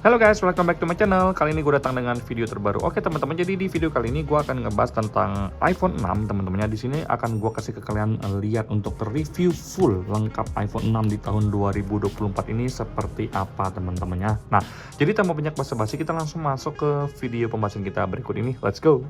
Halo guys, welcome back to my channel. Kali ini gue datang dengan video terbaru. Oke teman-teman, jadi di video kali ini gue akan ngebahas tentang iPhone 6 teman-temannya. Di sini akan gue kasih ke kalian lihat untuk review full lengkap iPhone 6 di tahun 2024 ini seperti apa teman-temannya. Nah, jadi tanpa banyak basa-basi kita langsung masuk ke video pembahasan kita berikut ini. Let's go.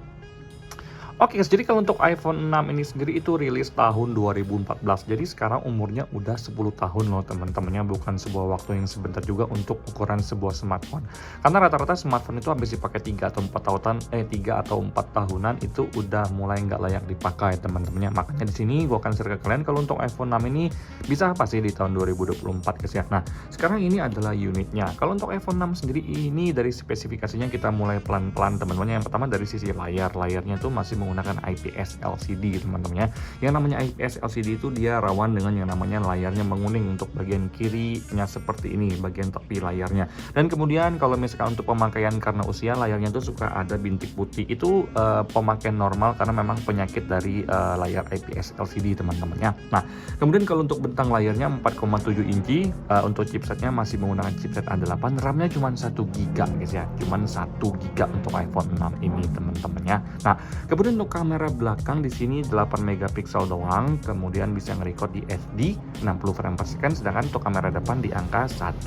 Oke guys, jadi kalau untuk iPhone 6 ini sendiri itu rilis tahun 2014. Jadi sekarang umurnya udah 10 tahun loh teman-temannya, bukan sebuah waktu yang sebentar juga untuk ukuran sebuah smartphone. Karena rata-rata smartphone itu habis dipakai 3 atau 4 tahunan itu udah mulai nggak layak dipakai teman-temannya. Makanya di sini gua akan share ke kalian kalau untuk iPhone 6 ini bisa apa sih di tahun 2024 guys ya. Nah, sekarang ini adalah unitnya. Kalau untuk iPhone 6 sendiri ini dari spesifikasinya kita mulai pelan-pelan teman-teman. Yang pertama dari sisi layarnya tuh masih menggunakan IPS LCD teman-teman ya. Yang namanya IPS LCD itu dia rawan dengan yang namanya layarnya menguning untuk bagian kirinya seperti ini, bagian tepi layarnya. Dan kemudian kalau misalkan untuk pemakaian karena usia layarnya itu suka ada bintik putih. Itu pemakaian normal karena memang penyakit dari layar IPS LCD teman-teman ya. Nah, kemudian kalau untuk bentang layarnya 4,7 inci, untuk chipsetnya masih menggunakan chipset A8, RAM-nya cuma 1 GB guys ya. Cuman 1 GB untuk iPhone 6 ini teman-teman ya. Nah, kemudian untuk kamera belakang di sini 8 megapiksel doang, kemudian bisa nge-record di SD 60 frame per second, sedangkan untuk kamera depan di angka 1,2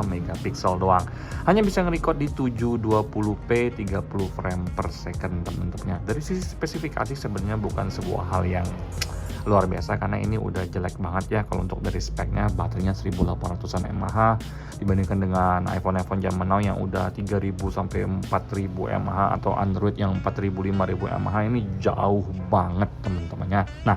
megapiksel doang. Hanya bisa nge-record di 720p 30 frame per second teman-teman. Dari sisi spesifikasi sebenarnya bukan sebuah hal yang luar biasa karena ini udah jelek banget ya. Kalau untuk dari speknya, baterainya 1800-an mAh dibandingkan dengan iPhone zaman now yang udah 3000 sampai 4000 mAh atau Android yang 4000 5000 mAh, ini jauh banget teman-temannya. Nah,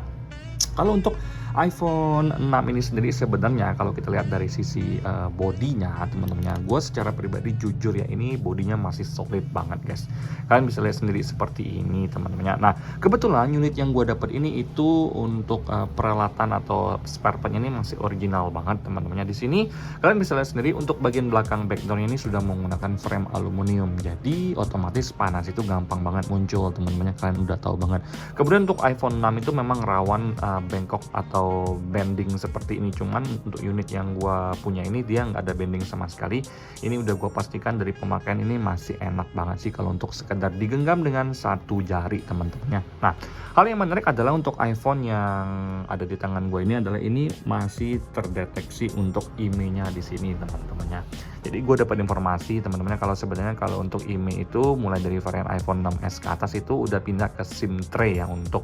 kalau untuk iPhone 6 ini sendiri sebenarnya kalau kita lihat dari sisi bodinya teman-temannya, gue secara pribadi jujur ya, ini bodinya masih solid banget guys. Kalian bisa lihat sendiri seperti ini teman-temannya. Nah, kebetulan unit yang gue dapat ini itu untuk peralatan atau spare partnya ini masih original banget teman-temannya. Di sini kalian bisa lihat sendiri untuk bagian belakang backdoornya ini sudah menggunakan frame aluminium, jadi otomatis panas itu gampang banget muncul teman-temannya, kalian udah tahu banget. Kemudian untuk iPhone 6 itu memang rawan bengkok atau bending seperti ini, cuman untuk unit yang gua punya ini dia nggak ada bending sama sekali. Ini udah gua pastikan dari pemakaian ini masih enak banget sih kalau untuk sekedar digenggam dengan satu jari teman-temannya. Nah, hal yang menarik adalah untuk iPhone yang ada di tangan gue ini adalah ini masih terdeteksi untuk IMEI-nya di sini teman-temannya. Jadi gue dapat informasi teman-temannya kalau sebenarnya kalau untuk IMEI itu mulai dari varian iPhone 6s ke atas itu udah pindah ke SIM tray ya untuk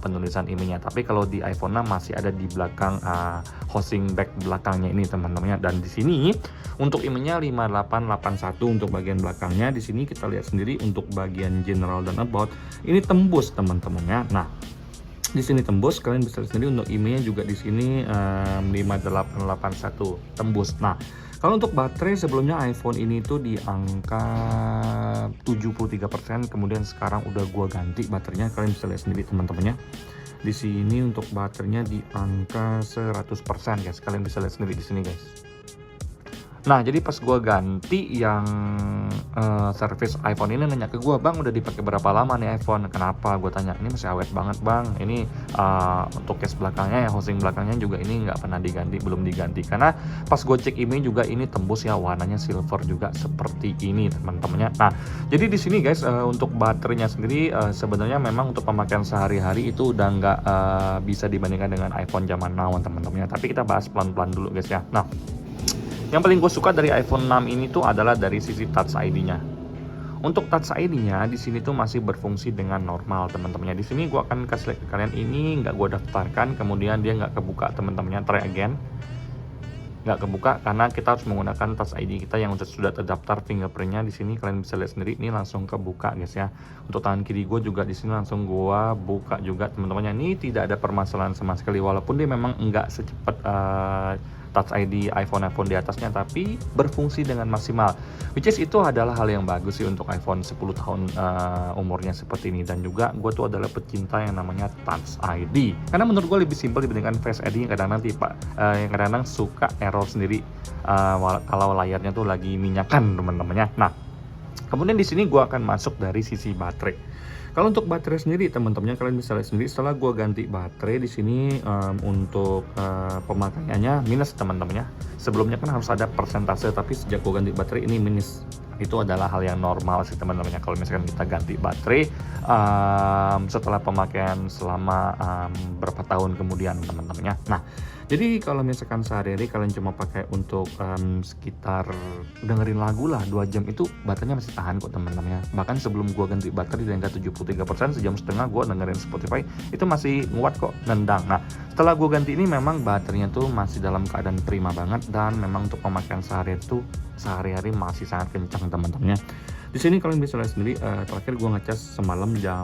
penulisan IMEI-nya. Tapi kalau di iPhone 6 masih ada di belakang housing bag belakangnya ini teman-temannya. Dan di sini untuk IMEI-nya 5881 untuk bagian belakangnya. Di sini kita lihat sendiri untuk bagian general dan about ini tembus teman-temannya. Nah, di sini tembus, kalian bisa lihat sendiri untuk IMEI-nya juga di sini 5881 tembus. Nah, kalau untuk baterai sebelumnya iPhone ini tuh di angka 73%, kemudian sekarang udah gua ganti baterainya, kalian bisa lihat sendiri teman-temannya. Di sini untuk baterainya di angka 100% guys, kalian bisa lihat sendiri di sini guys. Nah, jadi pas gua ganti yang servis iPhone ini nanya ke gua, "Bang, udah dipakai berapa lama nih iPhone?" Kenapa? Gue tanya, "Ini masih awet banget, Bang. Ini untuk case belakangnya ya, housing belakangnya juga ini nggak pernah diganti, belum diganti." Karena pas gue cek IMEI juga ini tembus ya, warnanya silver juga seperti ini teman-temannya. Nah, jadi di sini guys untuk baterainya sendiri sebenarnya memang untuk pemakaian sehari-hari itu udah nggak bisa dibandingkan dengan iPhone zaman now teman-temannya. Tapi kita bahas pelan-pelan dulu guys ya. Nah, yang paling gue suka dari iPhone 6 ini tuh adalah dari sisi Touch ID-nya. Untuk Touch ID-nya di sini tuh masih berfungsi dengan normal teman-temannya. Di sini gue akan kasih lihat ke kalian, ini nggak gue daftarkan, kemudian dia nggak kebuka teman-temannya. Try again, nggak kebuka karena kita harus menggunakan Touch ID kita yang sudah terdaftar fingerprintnya. Di sini kalian bisa lihat sendiri, ini langsung kebuka guys ya. Untuk tangan kiri gue juga di sini langsung gue buka juga teman-temannya. Ini tidak ada permasalahan sama sekali, walaupun dia memang nggak secepat Touch ID iPhone di atasnya, tapi berfungsi dengan maksimal, which is itu adalah hal yang bagus sih untuk iPhone 10 tahun umurnya seperti ini. Dan juga gue tuh adalah pecinta yang namanya Touch ID karena menurut gue lebih simpel dibandingkan Face ID yang kadang-kadang suka error sendiri kalau layarnya tuh lagi minyakan teman-temannya. Nah, Kemudian di sini gua akan masuk dari sisi baterai. Kalau untuk baterai sendiri teman-temannya kalian bisa lihat sendiri setelah gua ganti baterai di sini untuk pemakaiannya minus teman-temannya. Sebelumnya kan harus ada persentase, tapi sejak gua ganti baterai ini minus. Itu adalah hal yang normal sih teman-temannya kalau misalkan kita ganti baterai setelah pemakaian selama berapa tahun kemudian teman-temannya. Nah, jadi kalau misalkan sehari-hari kalian cuma pakai untuk sekitar dengerin lagu lah 2 jam, itu baterainya masih tahan kok teman-temannya. Bahkan sebelum gua ganti baterai di angka 73%, sejam setengah gua dengerin Spotify itu masih nguat kok, nendang. Nah, setelah gua ganti ini memang baterainya tuh masih dalam keadaan prima banget, dan memang untuk pemakaian sehari-hari masih sangat kencang teman-temannya. Di sini kalian bisa lihat sendiri, terakhir gua ngecas semalam jam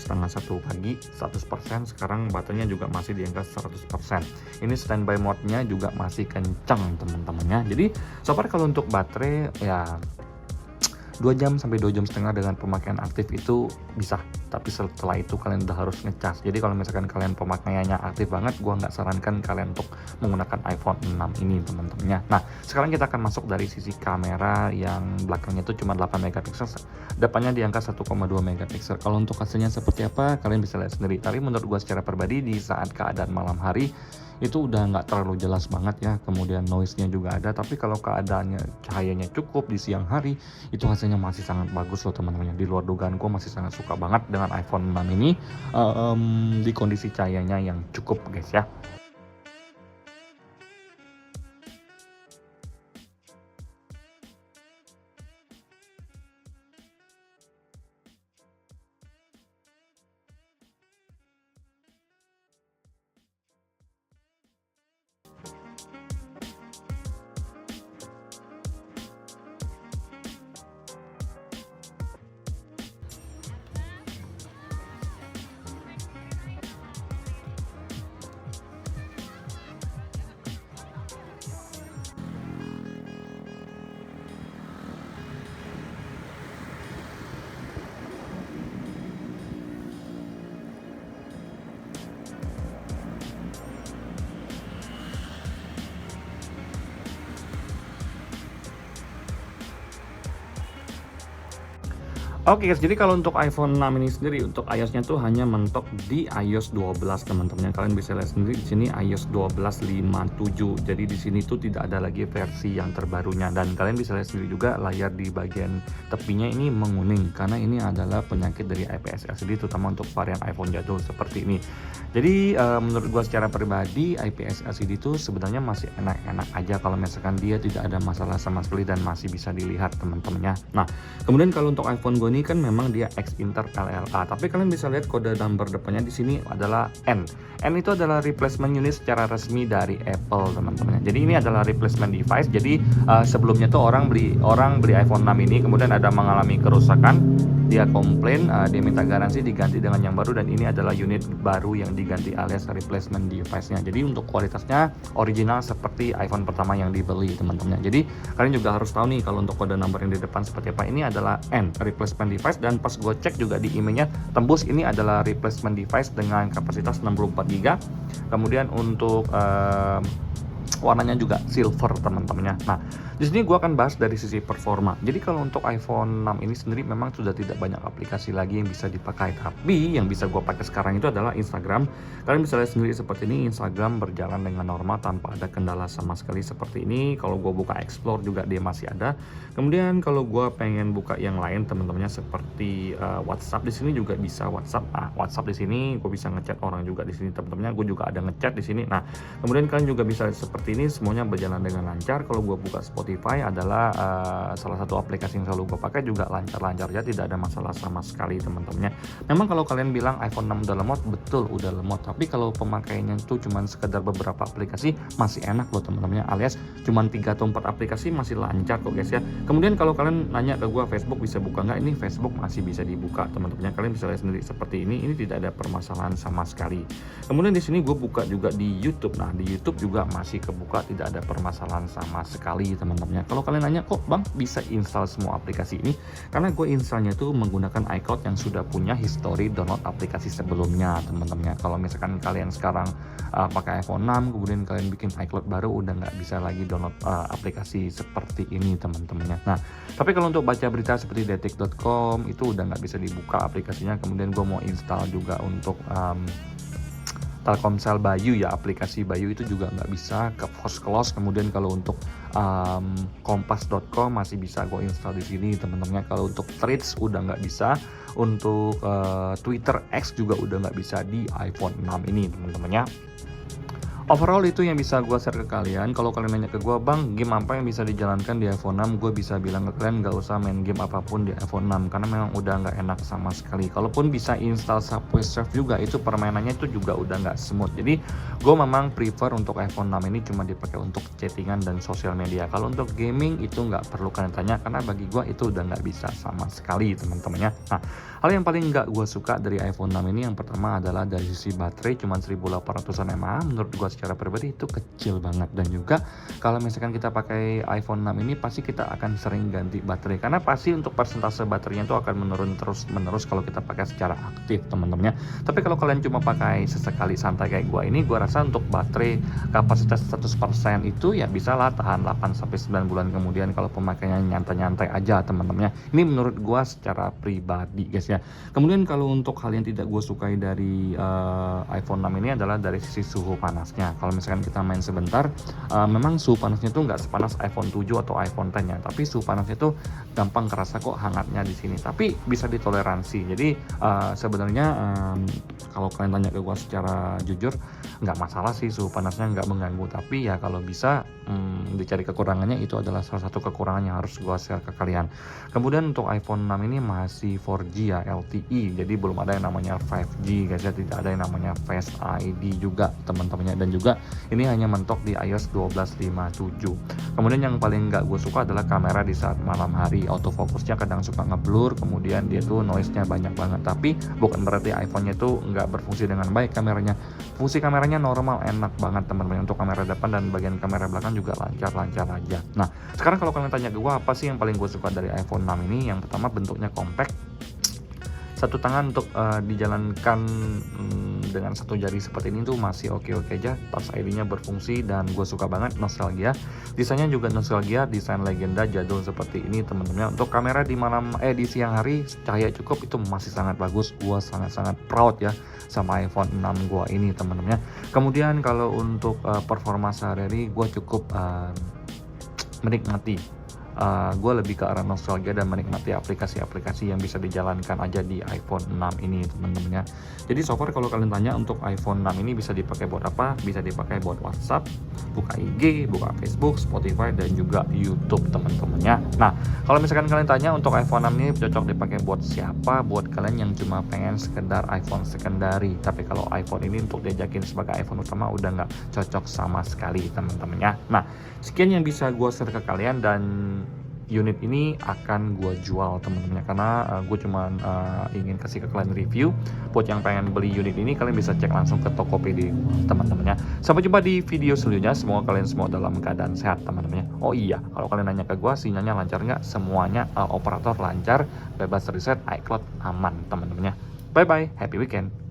setengah 1 pagi 100%, sekarang baterainya juga masih di angka 100%. Ini standby mode-nya juga masih kencang teman-temannya. Jadi so far kalau untuk baterai ya 2 jam sampai 2 jam setengah dengan pemakaian aktif itu bisa, tapi setelah itu kalian udah harus ngecas. Jadi kalau misalkan kalian pemakaiannya aktif banget, gua nggak sarankan kalian untuk menggunakan iPhone 6 ini teman-temannya. Nah, sekarang kita akan masuk dari sisi kamera yang belakangnya itu cuma 8 megapiksel, depannya di angka 1,2 megapiksel. Kalau untuk hasilnya seperti apa kalian bisa lihat sendiri. Tapi menurut gua secara pribadi di saat keadaan malam hari itu udah nggak terlalu jelas banget ya, kemudian noise-nya juga ada. Tapi kalau keadaannya cahayanya cukup di siang hari, itu hasilnya masih sangat bagus loh teman-teman. Di luar dugaan gue masih sangat suka banget dengan iPhone 6 ini di kondisi cahayanya yang cukup guys ya. Oke guys, jadi kalau untuk iPhone 6 ini sendiri untuk iOS-nya tuh hanya mentok di iOS 12 teman-teman. Kalian bisa lihat sendiri di sini iOS 12.57. Jadi di sini tuh tidak ada lagi versi yang terbarunya, dan kalian bisa lihat sendiri juga layar di bagian tepinya ini menguning karena ini adalah penyakit dari IPS LCD, terutama untuk varian iPhone jadul seperti ini. Jadi menurut gua secara pribadi IPS LCD itu sebenarnya masih enak-enak aja kalau misalkan dia tidak ada masalah sama sekali dan masih bisa dilihat teman-temannya. Nah, kemudian kalau untuk iPhone gua ini kan memang dia X Inter LLA, tapi kalian bisa lihat kode number depannya di sini adalah N. N itu adalah replacement unit secara resmi dari Apple teman-teman. Jadi ini adalah replacement device. Jadi sebelumnya tuh orang beli iPhone 6 ini kemudian ada mengalami kerusakan, dia komplain, dia minta garansi diganti dengan yang baru, dan ini adalah unit baru yang diganti alias replacement device-nya. Jadi untuk kualitasnya original seperti iPhone pertama yang dibeli teman-teman. Jadi kalian juga harus tahu nih kalau untuk kode number yang di depan seperti apa. Ini adalah N, replacement device, dan pas gue cek juga di emailnya tembus ini adalah replacement device dengan kapasitas 64 GB. Kemudian untuk warnanya juga silver teman-temannya. Nah, di sini gua akan bahas dari sisi performa. Jadi kalau untuk iPhone 6 ini sendiri memang sudah tidak banyak aplikasi lagi yang bisa dipakai, tapi yang bisa gua pakai sekarang itu adalah Instagram. Kalian bisa lihat sendiri seperti ini, Instagram berjalan dengan normal tanpa ada kendala sama sekali seperti ini. Kalau gua buka Explore juga dia masih ada. Kemudian kalau gua pengen buka yang lain teman-temannya seperti WhatsApp, di sini juga bisa WhatsApp. WhatsApp di sini gua bisa ngechat orang juga di sini teman-temannya. Gua juga ada ngechat di sini. Nah, kemudian kalian juga bisa seperti ini, semuanya berjalan dengan lancar. Kalau gue buka Spotify adalah salah satu aplikasi yang selalu gue pakai, juga lancar-lancar aja, tidak ada masalah sama sekali teman-temannya. Memang kalau kalian bilang iPhone 6 udah lemot, betul udah lemot, tapi kalau pemakaiannya itu cuma sekedar beberapa aplikasi masih enak loh teman-temannya, alias cuma 3 atau 4 aplikasi masih lancar kok guys ya. Kemudian kalau kalian nanya ke gue Facebook bisa buka nggak, ini Facebook masih bisa dibuka teman-temannya. Kalian bisa lihat sendiri seperti ini tidak ada permasalahan sama sekali. Kemudian di sini gue buka juga di YouTube. Nah, di YouTube juga masih kebuka, tidak ada permasalahan sama sekali teman-teman. teman-temannya. Kalau kalian nanya kok bang bisa install semua aplikasi ini, karena gue installnya itu menggunakan iCloud yang sudah punya history download aplikasi sebelumnya teman-temannya. Kalau misalkan kalian sekarang pakai iPhone 6 kemudian kalian bikin iCloud baru, udah nggak bisa lagi download aplikasi seperti ini teman-temannya. Nah tapi kalau untuk baca berita seperti detik.com itu udah nggak bisa dibuka aplikasinya. Kemudian gue mau install juga untuk Telkomsel Bayu ya, aplikasi Bayu itu juga nggak bisa ke Post Close. Kemudian kalau untuk kompas.com masih bisa gue install di sini teman-temannya. Kalau untuk Threads udah nggak bisa, untuk Twitter X juga udah nggak bisa di iPhone 6 ini teman-temannya. Overall itu yang bisa gue share ke kalian. Kalau kalian nanya ke gue, bang game apa yang bisa dijalankan di iPhone 6, gue bisa bilang ke kalian gak usah main game apapun di iPhone 6 karena memang udah gak enak sama sekali. Kalaupun bisa install Subway Surf juga, itu permainannya itu juga udah gak smooth. Jadi gue memang prefer untuk iPhone 6 ini cuma dipakai untuk chattingan dan sosial media. Kalau untuk gaming itu gak perlu kalian tanya, karena bagi gue itu udah gak bisa sama sekali teman-temannya. Nah hal yang paling gak gue suka dari iPhone 6 ini yang pertama adalah dari sisi baterai cuma 1800an mAh. Menurut gue secara pribadi itu kecil banget. Dan juga kalau misalkan kita pakai iPhone 6 ini pasti kita akan sering ganti baterai, karena pasti untuk persentase baterainya itu akan menurun terus menerus kalau kita pakai secara aktif teman-temannya. Tapi kalau kalian cuma pakai sesekali santai kayak gua ini, gua rasa untuk baterai kapasitas 100% itu ya bisa lah tahan 8-9 bulan kemudian kalau pemakaiannya nyantai-nyantai aja teman-temannya. Ini menurut gua secara pribadi guys ya. Kemudian kalau untuk hal yang tidak gua sukai dari iPhone 6 ini adalah dari sisi suhu panasnya. Kalau misalkan kita main sebentar, memang suhu panasnya tuh nggak sepanas iPhone 7 atau iPhone 10 ya, tapi suhu panasnya tuh gampang kerasa kok hangatnya di sini, tapi bisa ditoleransi. Jadi sebenarnya kalau kalian tanya ke gua secara jujur, nggak masalah sih suhu panasnya nggak mengganggu, tapi ya kalau bisa dicari kekurangannya, itu adalah salah satu kekurangan yang harus gua share ke kalian. Kemudian untuk iPhone 6 ini masih 4G ya, LTE, jadi belum ada yang namanya 5G guys ya, tidak ada yang namanya Face ID juga teman-temannya. Dan juga ini hanya mentok di iOS 12.57. Kemudian yang paling nggak gue suka adalah kamera di saat malam hari. Autofocusnya kadang suka ngeblur, kemudian dia tuh noise-nya banyak banget. Tapi bukan berarti iPhone-nya tuh nggak berfungsi dengan baik kameranya. Fungsi kameranya normal, enak banget teman-teman. Untuk kamera depan dan bagian kamera belakang juga lancar-lancar aja. Nah sekarang kalau kalian tanya ke gue apa sih yang paling gue suka dari iPhone 6 ini, yang pertama bentuknya compact. Satu tangan untuk dijalankan dengan satu jari seperti ini tuh masih oke-oke aja. Touch ID-nya berfungsi dan gue suka banget, nostalgia. Desainnya juga nostalgia, desain legenda jadul seperti ini teman-teman. Untuk kamera di di siang hari cahaya cukup itu masih sangat bagus. Gue sangat-sangat proud ya sama iPhone 6 gue ini teman-teman. Kemudian kalau untuk performa sehari-hari gue cukup menikmati. Gue lebih ke arah nostalgia dan menikmati aplikasi-aplikasi yang bisa dijalankan aja di iPhone 6 ini teman-teman ya. Jadi so far kalau kalian tanya untuk iPhone 6 ini bisa dipakai buat apa? Bisa dipakai buat WhatsApp, buka IG, buka Facebook, Spotify, dan juga YouTube teman-teman ya. Nah kalau misalkan kalian tanya untuk iPhone 6 ini cocok dipakai buat siapa? Buat kalian yang cuma pengen sekedar iPhone secondary. Tapi kalau iPhone ini untuk diajakin sebagai iPhone utama udah nggak cocok sama sekali teman-teman ya. Nah sekian yang bisa gue share ke kalian, dan unit ini akan gue jual teman-teman, karena gue cuma ingin kasih ke kalian review. Buat yang pengen beli unit ini kalian bisa cek langsung ke Tokopedia teman-teman ya. Sampai jumpa di video selanjutnya, semoga kalian semua dalam keadaan sehat teman-teman ya. Oh iya, kalau kalian nanya ke gue sinyalnya lancar nggak, semuanya operator lancar, bebas reset, iCloud aman teman-teman ya. Bye bye, happy weekend.